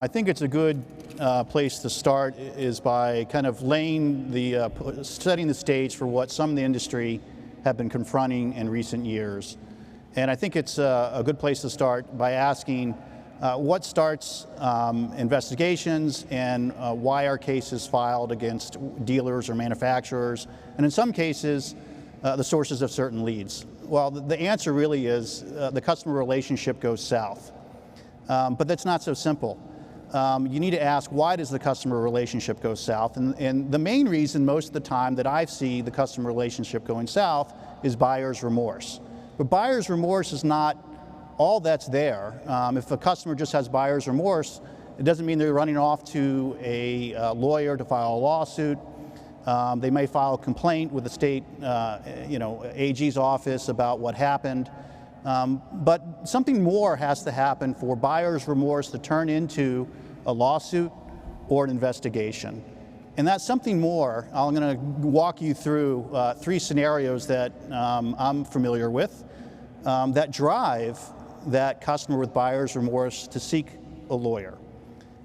I think it's a good place to start is by kind of setting the stage for what some in the industry have been confronting in recent years. And I think it's a good place to start by asking what starts investigations and why are cases filed against dealers or manufacturers, and in some cases, the sources of certain leads. Well, the answer really is the customer relationship goes south. But that's not so simple. You need to ask, why does the customer relationship go south? And the main reason most of the time that I see the customer relationship going south is buyer's remorse. But buyer's remorse is not all that's there. If a customer just has buyer's remorse, it doesn't mean they're running off to a lawyer to file a lawsuit. They may file a complaint with the state AG's office about what happened. But something more has to happen for buyer's remorse to turn into a lawsuit or an investigation. And that's something more. I'm going to walk you through 3 scenarios that I'm familiar with that drive that customer with buyer's remorse to seek a lawyer.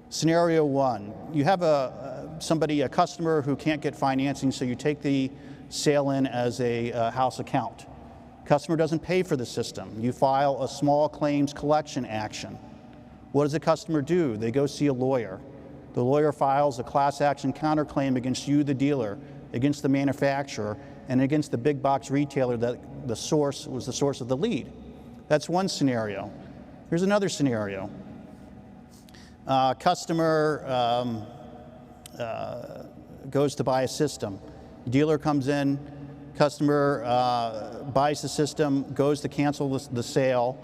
Scenario 1, you have a customer who can't get financing, so you take the sale in as a house account. Customer doesn't pay for the system. You file a small claims collection action. What does the customer do? They go see a lawyer. The lawyer files a class action counterclaim against you, the dealer, against the manufacturer, and against the big box retailer that was the source of the lead. That's one scenario. Here's another scenario. Customer goes to buy a system. Dealer comes in, customer buys the system, goes to cancel the sale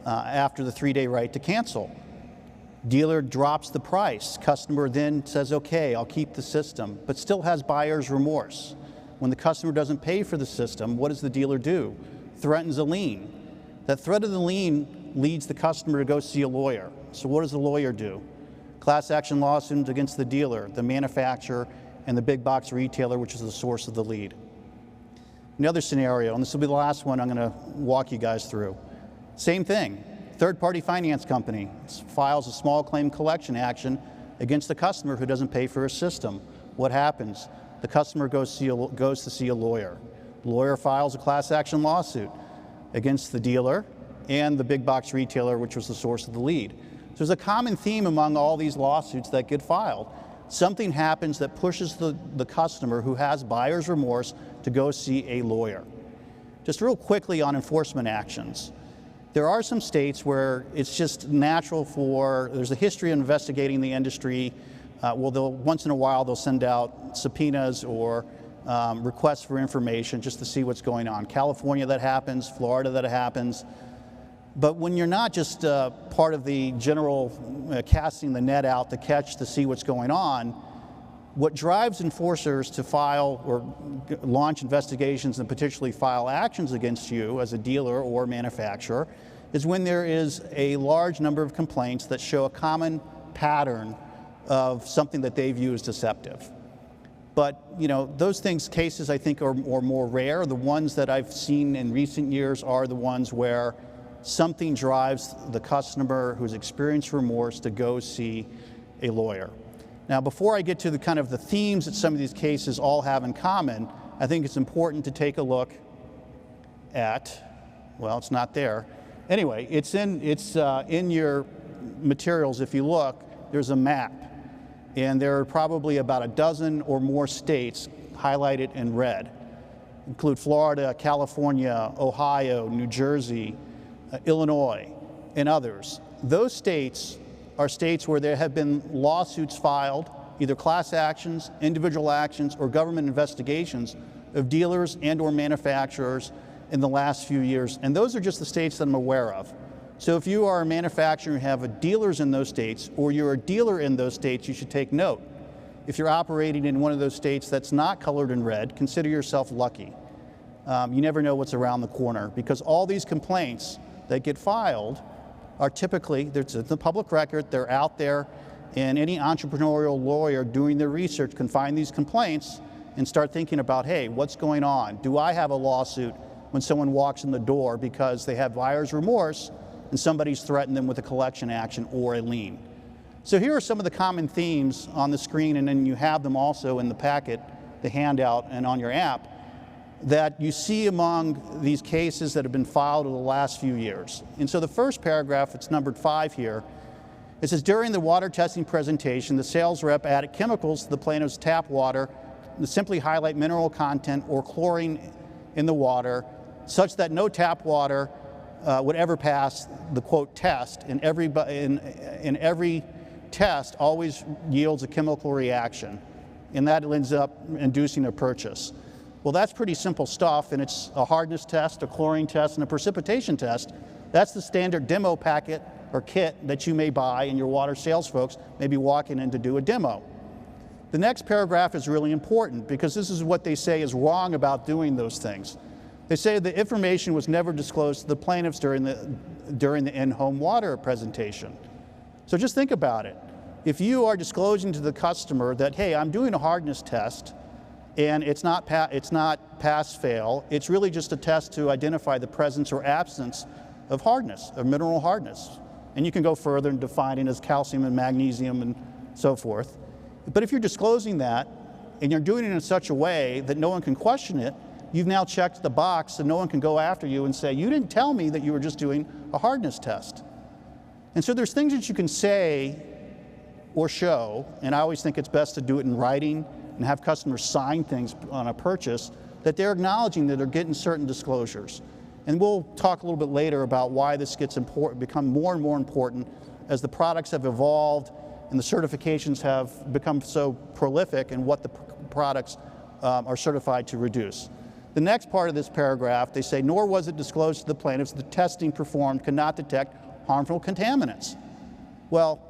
after the 3-day right to cancel. Dealer drops the price. Customer then says, okay, I'll keep the system, but still has buyer's remorse. When the customer doesn't pay for the system, what does the dealer do? Threatens a lien. That threat of the lien leads the customer to go see a lawyer. So what does the lawyer do? Class action lawsuits against the dealer, the manufacturer, and the big box retailer, which is the source of the lead. Another scenario, and this will be the last one I'm going to walk you guys through. Same thing. Third-party finance company files a small claim collection action against the customer who doesn't pay for a system. What happens? The customer goes to see a lawyer. The lawyer files a class action lawsuit against the dealer and the big box retailer, which was the source of the lead. So there's a common theme among all these lawsuits that get filed. Something happens that pushes the customer who has buyer's remorse to go see a lawyer. Just real quickly on enforcement actions. There are some states where it's just natural there's a history of investigating the industry. Once in a while they'll send out subpoenas or requests for information just to see what's going on. California that happens, Florida that happens. But when you're not just part of the general casting the net out to catch to see what's going on, what drives enforcers to file or launch investigations and potentially file actions against you as a dealer or manufacturer is when there is a large number of complaints that show a common pattern of something that they view as deceptive. But those cases I think are more rare. The ones that I've seen in recent years are the ones where something drives the customer who's experienced remorse to go see a lawyer. Now, before I get to the themes that some of these cases all have in common, I think it's important to take a look at, well, it's not there. Anyway, it's in your materials. If you look, there's a map, and there are probably about a dozen or more states highlighted in red. Include Florida, California, Ohio, New Jersey, Illinois, and others. Those states are states where there have been lawsuits filed, either class actions, individual actions, or government investigations of dealers and or manufacturers in the last few years. And those are just the states that I'm aware of. So if you are a manufacturer and have dealers in those states, or you're a dealer in those states, you should take note. If you're operating in one of those states that's not colored in red, consider yourself lucky. You never know what's around the corner, because all these complaints that get filed are typically, it's the public record, they're out there, and any entrepreneurial lawyer doing their research can find these complaints and start thinking about, hey, what's going on? Do I have a lawsuit when someone walks in the door because they have buyer's remorse and somebody's threatened them with a collection action or a lien? So here are some of the common themes on the screen, and then you have them also in the packet, the handout, and on your app, that you see among these cases that have been filed over the last few years. And so the first paragraph, it's numbered 5 here, it says, during the water testing presentation, the sales rep added chemicals to the plaintiff's tap water to simply highlight mineral content or chlorine in the water, such that no tap water would ever pass the, quote, test. In every test always yields a chemical reaction, and that ends up inducing a purchase. Well, that's pretty simple stuff, and it's a hardness test, a chlorine test, and a precipitation test. That's the standard demo packet or kit that you may buy, and your water sales folks may be walking in to do a demo. The next paragraph is really important because this is what they say is wrong about doing those things. They say the information was never disclosed to the plaintiffs during the in-home water presentation. So just think about it. If you are disclosing to the customer that, hey, I'm doing a hardness test, and it's not pass-fail, it's really just a test to identify the presence or absence of hardness, of mineral hardness. And you can go further and define it as calcium and magnesium and so forth. But if you're disclosing that, and you're doing it in such a way that no one can question it, you've now checked the box and no one can go after you and say, you didn't tell me that you were just doing a hardness test. And so there's things that you can say or show, and I always think it's best to do it in writing and have customers sign things on a purchase, that they're acknowledging that they're getting certain disclosures. And we'll talk a little bit later about why this gets become more and more important as the products have evolved and the certifications have become so prolific in what the products are certified to reduce. The next part of this paragraph, they say, nor was it disclosed to the plaintiffs the testing performed could not detect harmful contaminants. Well,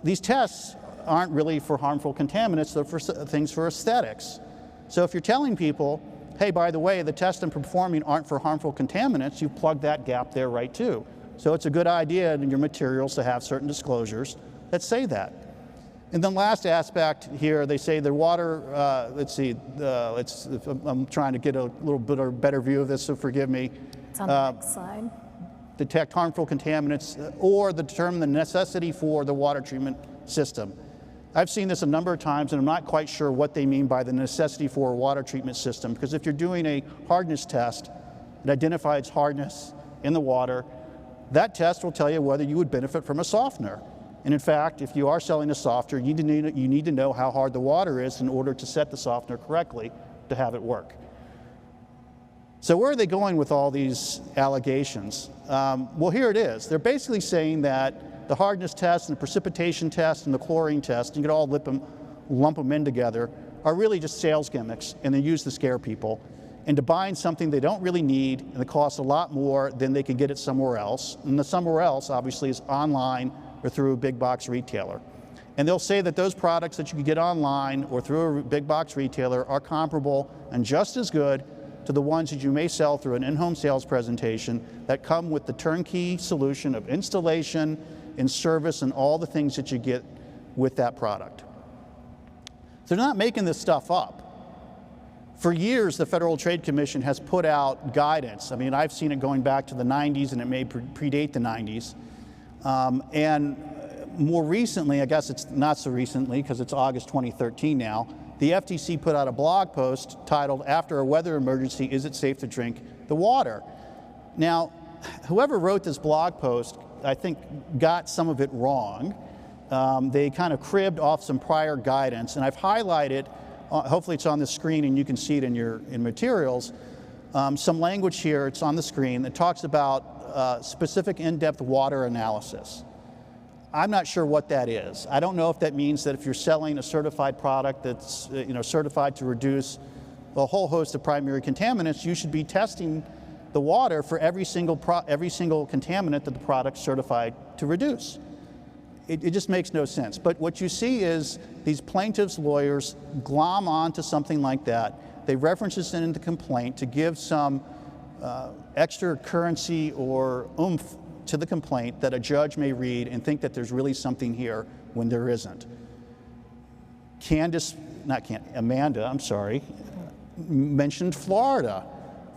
these tests aren't really for harmful contaminants, they're for things for aesthetics. So if you're telling people, hey, by the way, the tests I'm performing aren't for harmful contaminants, you've plugged that gap there right too. So it's a good idea in your materials to have certain disclosures that say that. And then last aspect here, they say the water, I'm trying to get a little bit of a better view of this, so forgive me. It's on the next slide. Detect harmful contaminants or determine the necessity for the water treatment system. I've seen this a number of times, and I'm not quite sure what they mean by the necessity for a water treatment system, because if you're doing a hardness test that identifies hardness in the water, that test will tell you whether you would benefit from a softener. And in fact, if you are selling a softener, you need to know how hard the water is in order to set the softener correctly to have it work. So where are they going with all these allegations? Well, here it is. They're basically saying that the hardness test and the precipitation test and the chlorine test, you could all lump them in together, are really just sales gimmicks, and they're used to scare people into buying something they don't really need, and it costs a lot more than they could get it somewhere else. And the somewhere else, obviously, is online or through a big box retailer. And they'll say that those products that you can get online or through a big box retailer are comparable and just as good to the ones that you may sell through an in-home sales presentation that come with the turnkey solution of installation and service and all the things that you get with that product. They're not making this stuff up. For years, the Federal Trade Commission has put out guidance. I mean, I've seen it going back to the 90s, and it may predate the 90s. And more recently, I guess it's not so recently because it's August 2013 now, the FTC put out a blog post titled, "After a Weather Emergency, Is It Safe to Drink the Water?" Now, whoever wrote this blog post, I think, got some of it wrong. They kind of cribbed off some prior guidance, and I've highlighted, hopefully it's on the screen and you can see it in materials, some language here, it's on the screen, that talks about specific in-depth water analysis. I'm not sure what that is. I don't know if that means that if you're selling a certified product that's certified to reduce a whole host of primary contaminants, you should be testing the water for every single contaminant that the product's certified to reduce. It just makes no sense. But what you see is these plaintiffs' lawyers glom onto something like that. They reference this in the complaint to give some extra currency or oomph to the complaint that a judge may read and think that there's really something here when there isn't. Amanda mentioned Florida.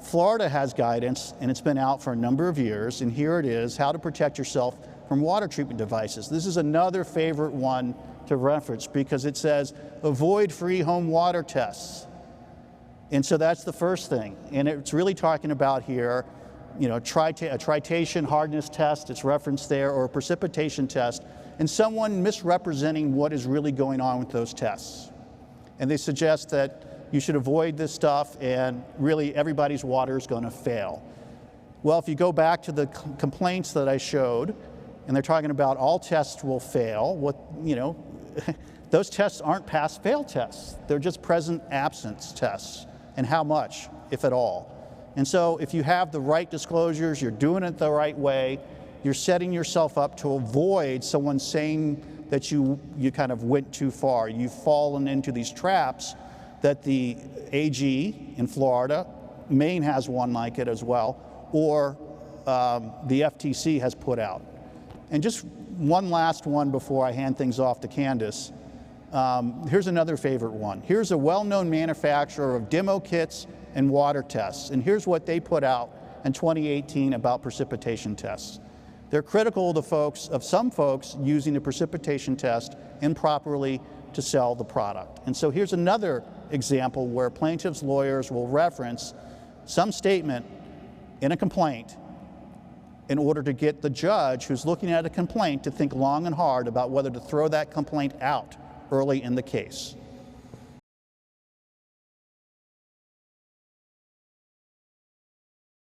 Florida has guidance, and it's been out for a number of years, and here it is, how to protect yourself from water treatment devices. This is another favorite one to reference because it says avoid free home water tests. And so that's the first thing. And it's really talking about here, you know, a tritation hardness test, it's referenced there, or a precipitation test, and someone misrepresenting what is really going on with those tests. And they suggest that you should avoid this stuff and really everybody's water is going to fail. Well, if you go back to the complaints that I showed, and they're talking about all tests will fail, those tests aren't pass-fail tests. They're just present-absence tests, and how much, if at all. And so if you have the right disclosures, you're doing it the right way, you're setting yourself up to avoid someone saying that you kind of went too far. You've fallen into these traps that the AG in Florida, Maine has one like it as well, or the FTC has put out. And just one last one before I hand things off to Candace. Here's another favorite one. Here's a well-known manufacturer of demo kits and water tests. And here's what they put out in 2018 about precipitation tests. They're critical of some folks using the precipitation test improperly to sell the product. And so here's another example where plaintiffs' lawyers will reference some statement in a complaint in order to get the judge who's looking at a complaint to think long and hard about whether to throw that complaint out early in the case.